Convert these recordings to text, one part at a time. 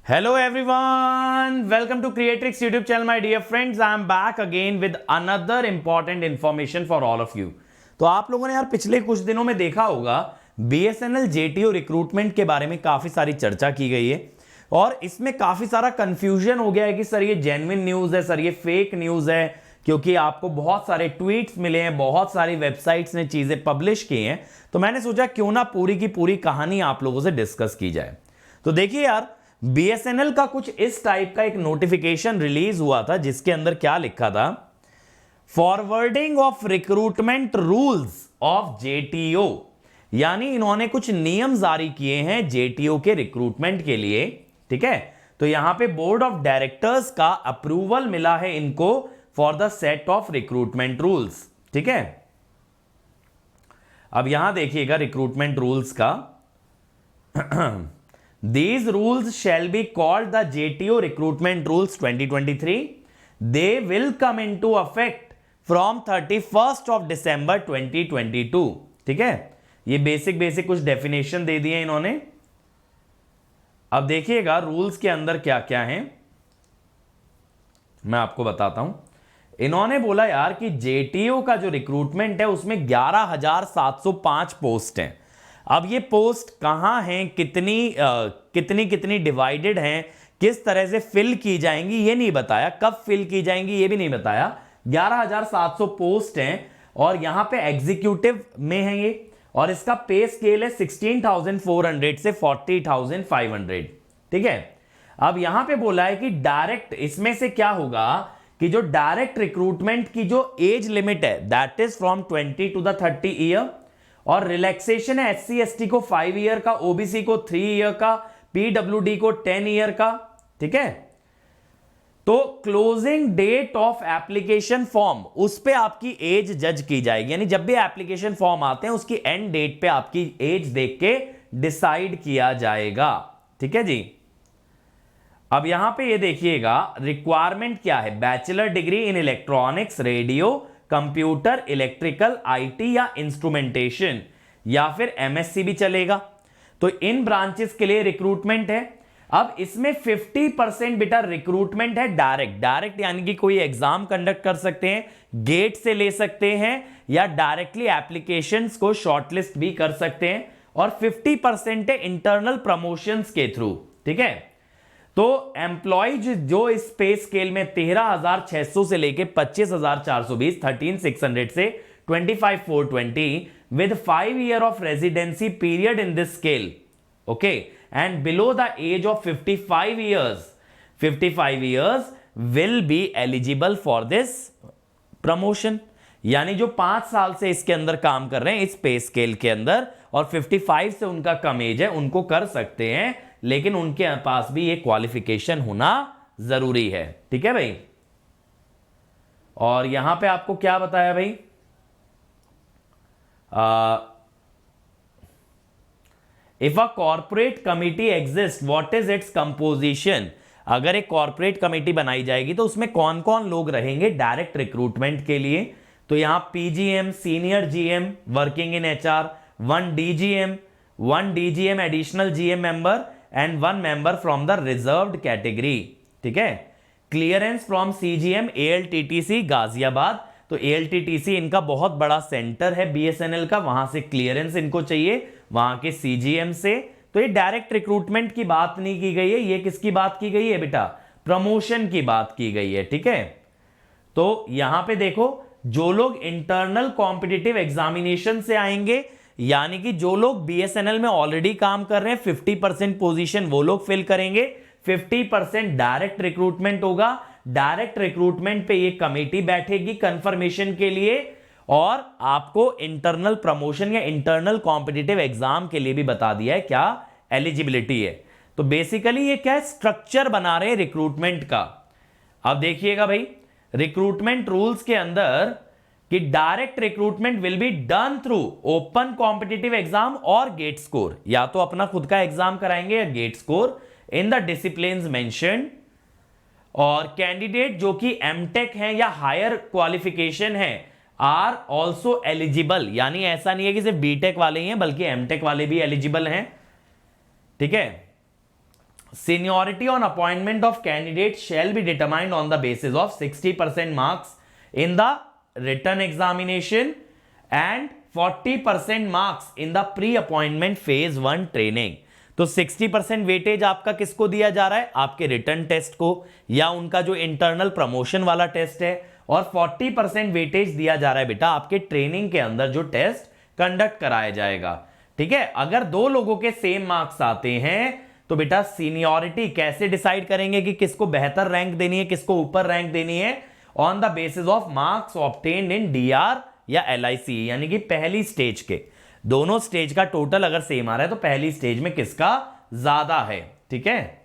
Hello everyone, welcome to Creatrix YouTube channel my dear friends. I am back again with another important information for all of you. तो आप लोगों ने यार पिछले कुछ दिनों में देखा होगा BSNL JTO रिक्रूटमेंट के बारे में काफी सारी चर्चा की गई है और इसमें काफी सारा कंफ्यूजन हो गया है कि सर ये जेन्युइन न्यूज है, सर ये फेक न्यूज है, क्योंकि आपको बहुत सारे ट्वीट्स मिले हैं, बहुत सारी वेबसाइट्स ने चीजें पब्लिश की हैं। तो मैंने सोचा क्यों ना पूरी की पूरी कहानी आप लोगों से डिस्कस की जाए। तो देखिए यार, BSNL का कुछ इस टाइप का एक नोटिफिकेशन रिलीज हुआ था जिसके अंदर क्या लिखा था, forwarding of recruitment rules of JTO, यानी इन्होंने कुछ नियम जारी किए हैं JTO के रिक्रूटमेंट के लिए। ठीक है, तो यहां पे बोर्ड ऑफ डायरेक्टर्स का अप्रूवल मिला है इनको for the set of recruitment rules. ठीक है, अब यहां देखिएगा रिक्रूटमेंट रूल्स का These rules shall be called the JTO Recruitment Rules 2023. They will come into effect from 31st of December 2022. ठीक है, ये बेसिक कुछ डेफिनेशन दे दिए इन्होंने। अब देखिएगा रूल्स के अंदर क्या क्या है, मैं आपको बताता हूं। इन्होंने बोला यार कि JTO का जो रिक्रूटमेंट है उसमें 11,705 पोस्ट हैं। अब ये पोस्ट कहां हैं, कितनी डिवाइडेड हैं, किस तरह से फिल की जाएंगी ये नहीं बताया, कब फिल की जाएंगी ये भी नहीं बताया। 11,700 पोस्ट हैं और यहां पे एग्जीक्यूटिव में है ये, और इसका पे स्केल है 16,400 से 40,500। ठीक है, अब यहां पे बोला है कि डायरेक्ट, इसमें से क्या होगा कि जो डायरेक्ट रिक्रूटमेंट की जो एज लिमिट है that is from 20 to the 30 year, और रिलैक्सेशन है SC/ST को 5 ईयर का, OBC को 3 ईयर का, PWD को 10 ईयर का। ठीक है, तो closing date of application form, उस पे आपकी एज जज की जाएगी, यानी जब भी एप्लीकेशन फॉर्म आते हैं उसकी एंड डेट पे आपकी एज देख के डिसाइड किया जाएगा। ठीक है जी, अब यहां पे ये देखिएगा रिक्वायरमेंट क्या है, bachelor degree in electronics, radio, computer, electrical, IT या इंस्ट्रूमेंटेशन, या फिर MSc भी चलेगा। तो इन ब्रांचेस के लिए रिक्रूटमेंट है। अब इसमें 50% बेटा रिक्रूटमेंट है डायरेक्ट यानी कि कोई एग्जाम कंडक्ट कर सकते हैं, गेट से ले सकते हैं, या डायरेक्टली एप्लीकेशंस को शॉर्टलिस्ट भी कर सकते हैं, और 50% है इंटरनल प्रमोशंस के थ्रू। ठीक है, तो एम्प्लॉय जो इस पे स्केल में 13,600 से लेके 25,420, 13,600 से 25,420 with 5 year of residency period in this scale, okay, and below the age of 55 years will be eligible for this promotion. यानी जो 5 साल से इसके अंदर काम कर रहे हैं इस पे स्केल के अंदर, और 55 से उनका कम एज है, उनको कर सकते हैं, लेकिन उनके पास भी ये क्वालिफिकेशन होना जरूरी है। ठीक है भाई, और यहां पे आपको क्या बताया भाई, if a corporate committee exist what is its composition, अगर एक कॉर्पोरेट कमिटी बनाई जाएगी तो उसमें कौन कौन लोग रहेंगे डायरेक्ट रिक्रूटमेंट के लिए। तो यहां PGM, senior GM working in HR, 1 DGM additional GM member and 1 member from the reserved category. ठीक है, clearance from CGM ALTTC Ghaziabad, तो ALTTC इनका बहुत बड़ा सेंटर है BSNL का, वहां से क्लियरेंस इनको चाहिए, वहां के CGM से। तो ये डायरेक्ट रिक्रूटमेंट की बात नहीं की गई है, ये किसकी बात की गई है बेटा, प्रमोशन की बात की गई है। ठीक है, तो यहां पे देखो, जो लोग इंटरनल कॉम्पिटिटिव एग्जामिनेशन से आएंगे, यानी कि जो लोग BSNL में ऑलरेडी काम कर रहे हैं, 50% पोजीशन वो लोग फिल करेंगे, 50% डायरेक्ट रिक्रूटमेंट होगा। डायरेक्ट रिक्रूटमेंट पे ये कमेटी बैठेगी कंफर्मेशन के लिए, और आपको इंटरनल प्रमोशन या इंटरनल कॉम्पिटिटिव एग्जाम के लिए भी बता दिया है क्या एलिजिबिलिटी है। तो बेसिकली ये क्या है, स्ट्रक्चर बना रहे हैं रिक्रूटमेंट का। अब देखिएगा भाई, रिक्रूटमेंट रूल्स के अंदर कि direct recruitment will be done through open competitive exam और गेट स्कोर, या तो अपना खुद का एग्जाम कराएंगे या GATE score in the disciplines mentioned, और कैंडिडेट जो कि MTech है या हायर क्वालिफिकेशन है आर ऑल्सो एलिजिबल, यानी ऐसा नहीं है कि सिर्फ BTech वाले ही हैं बल्कि MTech वाले भी एलिजिबल हैं। ठीक है, seniority on appointment of candidates shall be determined on the basis of 60% marks in the written examination and 40% marks in the pre-appointment phase 1 training. तो 60% वेटेज आपका किसको दिया जा रहा है? आपके रिटर्न टेस्ट को या उनका जो इंटरनल प्रमोशन वाला टेस्ट है, और 40% वेटेज दिया जा रहा है बेटा आपके ट्रेनिंग के अंदर जो टेस्ट कंडक्ट कराया जाएगा। ठीक है, अगर दो लोगों के सेम मार्क्स आते हैं तो बेटा सीनियरिटी कैसे डिसाइड करेंगे कि किसको बेहतर रैंक देनी है, किसको ऊपर रैंक देनी है? On the basis of marks obtained in DR या एलआईसी, यानी कि पहली स्टेज के दोनों स्टेज का टोटल अगर सेम आ रहा है तो पहली स्टेज में किसका ज्यादा है। ठीक है,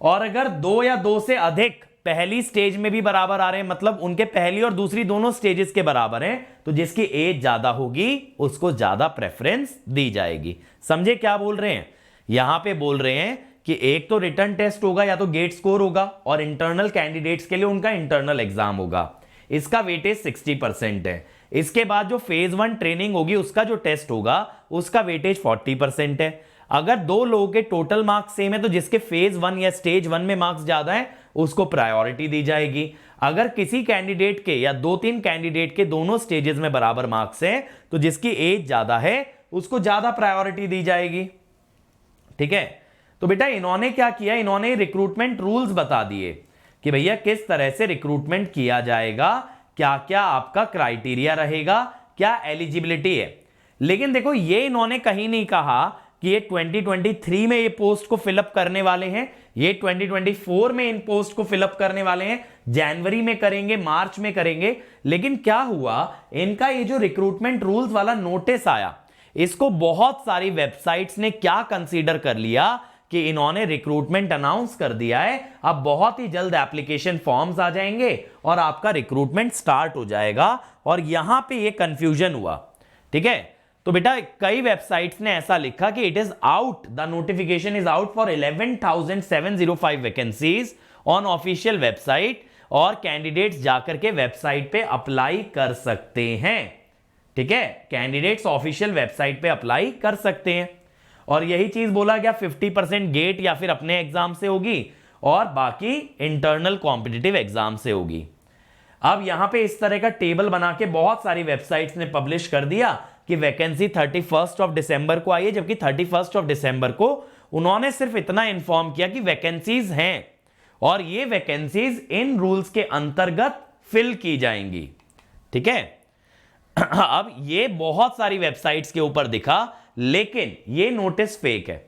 और अगर दो या दो से अधिक पहली स्टेज में भी बराबर आ रहे हैं, मतलब उनके पहली और दूसरी दोनों स्टेजेस के बराबर हैं, तो जिसकी एज ज्यादा होगी उसको ज्यादा प्रेफरेंस दी जाएगी। समझे क्या बोल रहे हैं? यहां पे बोल रहे हैं कि एक तो रिटर्न टेस्ट होगा या तो गेट स्कोर होगा, और इंटरनल कैंडिडेट्स के लिए उनका इंटरनल एग्जाम होगा। इसका वेटेज 60% है। इसके बाद जो फेज 1 ट्रेनिंग होगी उसका जो टेस्ट होगा उसका वेटेज 40% है। अगर दो लोगों के टोटल मार्क्स सेम है तो जिसके फेज 1 या स्टेज 1 में मार्क्स ज्यादा है उसको प्रायोरिटी दी जाएगी। अगर किसी कैंडिडेट के या 2-3 कैंडिडेट के दोनों स्टेजेस में बराबर मार्क्स है तो जिसकी एज ज्यादा है उसको ज्यादा प्रायोरिटी दी जाएगी। ठीक है, तो बेटा इन्होंने क्या किया, इन्होंने रिक्रूटमेंट रूल्स बता दिए कि भैया किस तरह से रिक्रूटमेंट किया जाएगा, क्या क्या आपका क्राइटेरिया रहेगा, क्या एलिजिबिलिटी है। लेकिन देखो ये इन्होंने कहीं नहीं कहा कि ये 2023 में ये पोस्ट को फिलअप करने वाले हैं, ये 2024 में इन पोस्ट को फिलअप करने वाले हैं, जनवरी में करेंगे, मार्च में करेंगे। लेकिन क्या हुआ, इनका ये जो रिक्रूटमेंट रूल्स वाला नोटिस आया, इसको बहुत सारी वेबसाइट्स ने क्या कंसीडर कर लिया कि इन्होंने रिक्रूटमेंट अनाउंस कर दिया है, अब बहुत ही जल्द एप्लीकेशन फॉर्म्स आ जाएंगे और आपका रिक्रूटमेंट स्टार्ट हो जाएगा। और यहां पे ये कंफ्यूजन हुआ। ठीक है, तो बेटा कई वेबसाइट्स ने ऐसा लिखा कि it is out, the notification is out for 11,705 vacancies on official website, और कैंडिडेट्स जाकर के वेबसाइट पे अप्लाई कर सकते हैं। ठीक है, कैंडिडेट्स ऑफिशियल वेबसाइट पे अप्लाई कर सकते हैं। और यही चीज बोला गया 50% गेट या फिर अपने एग्जाम से होगी और बाकी इंटरनल कॉम्पिटिटिव एग्जाम से होगी। अब यहां पे इस तरह का टेबल बना के बहुत सारी वेबसाइट्स ने पब्लिश कर दिया कि वैकेंसी 31 दिसंबर को आई है, जबकि 31 दिसंबर को उन्होंने सिर्फ इतना इंफॉर्म किया कि वैकेंसीज हैं और ये वैकेंसीज इन रूल्स के अंतर्गत फिल की जाएंगी। ठीक है, अब ये बहुत सारी वेबसाइट्स के ऊपर दिखा, लेकिन ये नोटिस फेक है।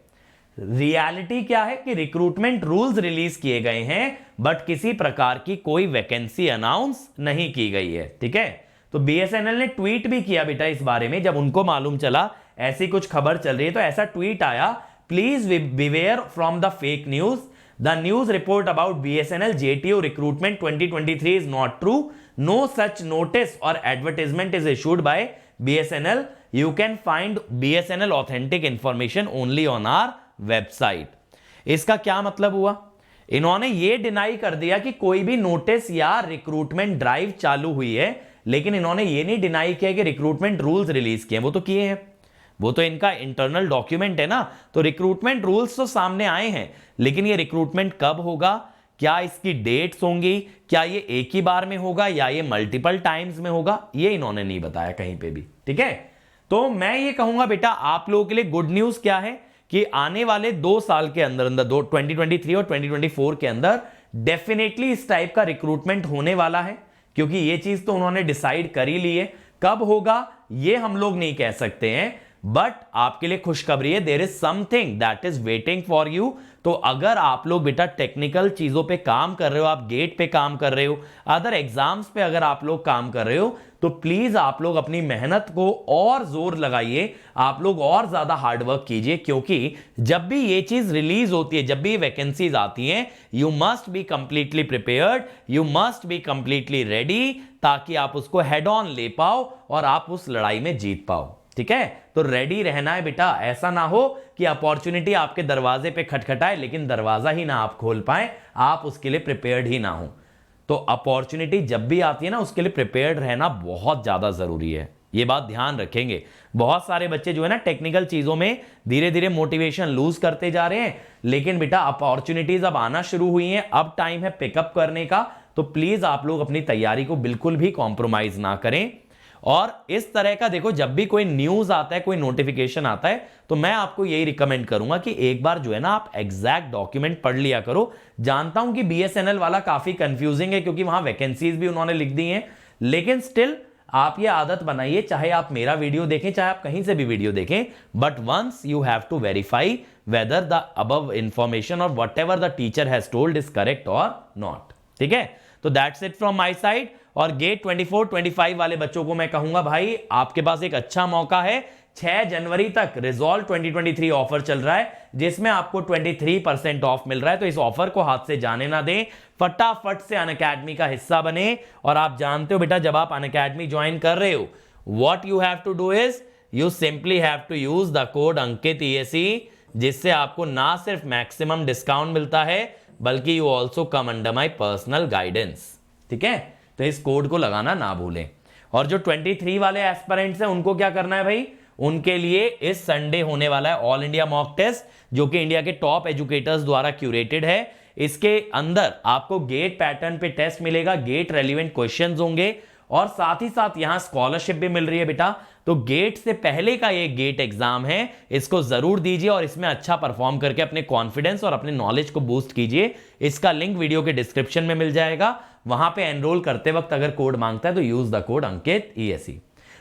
रियलिटी क्या है कि रिक्रूटमेंट रूल्स रिलीज किए गए हैं, बट किसी प्रकार की कोई वैकेंसी अनाउंस नहीं की गई है। ठीक है, तो बीएसएनएल ने ट्वीट भी किया बेटा इस बारे में, जब उनको मालूम चला ऐसी कुछ खबर चल रही है तो ऐसा ट्वीट आया, please beware from the fake news, the news report about BSNL JTO recruitment 2023 is not true, no such notice or advertisement is issued by BSNL, you can find BSNL authentic information only on our website. इसका क्या मतलब हुआ, इन्होंने ये deny कर दिया कि कोई भी नोटिस या रिक्रूटमेंट ड्राइव चालू हुई है, लेकिन इन्होंने ये नहीं डिनाई किया कि रिक्रूटमेंट रूल्स रिलीज किए। वो तो किए हैं, वो तो इनका इंटरनल डॉक्यूमेंट है ना, तो रिक्रूटमेंट रूल्स तो सामने आए हैं, लेकिन ये रिक्रूटमेंट कब होगा, क्या इसकी डेट्स होंगी, क्या ये एक ही बार में होगा या ये मल्टीपल टाइम्स में होगा, ये इन्होंने नहीं बताया कहीं पे भी। ठीक है, तो मैं ये कहूंगा बेटा आप लोगों के लिए गुड न्यूज क्या है कि आने वाले 2 साल के अंदर 2023 और 2024 के अंदर डेफिनेटली इस टाइप का रिक्रूटमेंट होने वाला है, क्योंकि ये चीज तो उन्होंने डिसाइड कर ही ली है। कब होगा ये हम लोग नहीं कह सकते हैं, बट आपके लिए खुशखबरी है, there is something that is waiting for you. तो अगर आप लोग बेटा टेक्निकल चीजों पे काम कर रहे हो, आप गेट पे काम कर रहे हो, अदर एग्जाम्स पे अगर आप लोग काम कर रहे हो, तो प्लीज आप लोग अपनी मेहनत को और जोर लगाइए, आप लोग और ज्यादा हार्डवर्क कीजिए, क्योंकि जब भी ये चीज रिलीज होती है, जब भी वैकेंसीज आती हैं, you must be completely prepared, you must be completely ready, ताकि आप उसको हेड ऑन ले पाओ और आप उस लड़ाई में जीत पाओ। ठीक है, तो रेडी रहना है बेटा, ऐसा ना हो कि अपॉर्चुनिटी आपके दरवाजे पे खटखटाए लेकिन दरवाजा ही ना आप खोल पाए, आप उसके लिए प्रिपेयर्ड ही ना हो। तो अपॉर्चुनिटी जब भी आती है ना, उसके लिए प्रिपेयर्ड रहना बहुत ज्यादा जरूरी है। ये बात ध्यान रखेंगे। बहुत सारे बच्चे जो है ना टेक्निकल चीजों में धीरे धीरे मोटिवेशन लूज करते जा रहे हैं, लेकिन बेटा अपॉर्चुनिटीज अब आना शुरू हुई हैं, अब टाइम है पिकअप करने का। तो प्लीज आप लोग अपनी तैयारी को बिल्कुल भी कॉम्प्रोमाइज ना करें। और इस तरह का देखो, जब भी कोई न्यूज आता है, कोई नोटिफिकेशन आता है, तो मैं आपको यही रिकमेंड करूंगा कि एक बार जो है ना आप एग्जैक्ट डॉक्यूमेंट पढ़ लिया करो। जानता हूं कि बीएसएनएल वाला काफी कंफ्यूजिंग है क्योंकि वहां वैकेंसीज भी उन्होंने लिख दी हैं, लेकिन स्टिल आप ये आदत बनाइए, चाहे आप मेरा वीडियो देखें, चाहे आप कहीं से भी वीडियो देखें, but once you have to verify whether the above information or whatever the teacher has told is correct or not. ठीक है, तो that's it from my side. और गेट 24-25 वाले बच्चों को मैं कहूंगा भाई आपके पास एक अच्छा मौका है। 6 जनवरी तक रिजॉल्व 2023 ऑफर चल रहा है जिसमें आपको 23% ऑफ मिल रहा है, तो इस ऑफर को हाथ से जाने ना दें, फटाफट से अनअकैडमी का हिस्सा बने। और आप जानते हो बेटा, जब आप अनअकैडमी ज्वाइन कर रहे हो, what you have to do is you simply have to use the code Ankit ESE, जिससे आपको ना सिर्फ मैक्सिमम डिस्काउंट मिलता है बल्कि you also come under my personal guidance. ठीक है, तो इस कोड को लगाना ना भूलें। और जो 23 वाले एस्पिरेंट्स हैं उनको क्या करना है भाई, उनके लिए इस संडे होने वाला है ऑल इंडिया मॉक टेस्ट, जो कि इंडिया के टॉप एजुकेटर्स द्वारा क्यूरेटेड है। इसके अंदर आपको गेट पैटर्न पे टेस्ट मिलेगा, गेट रेलिवेंट क्वेश्चंस होंगे और साथ ही साथ यहां स्कॉलरशिप भी मिल रही है बेटा। तो गेट से पहले का ये गेट एग्जाम है, इसको जरूर दीजिए और इसमें अच्छा परफॉर्म करके अपने कॉन्फिडेंस और अपने नॉलेज को बूस्ट कीजिए। इसका लिंक वीडियो के डिस्क्रिप्शन में मिल जाएगा, वहां पे एनरोल करते वक्त अगर कोड मांगता है तो use the code Ankit ESE।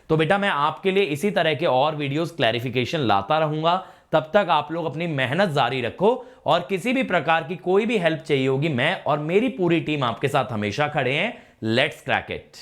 तो बेटा मैं आपके लिए इसी तरह के और वीडियोस क्लैरिफिकेशन लाता रहूंगा। तब तक आप लोग अपनी मेहनत जारी रखो और किसी भी प्रकार की कोई भी हेल्प चाहिए होगी, मैं और मेरी पूरी टीम आपके साथ हमेशा खड़े हैं। Let's crack it.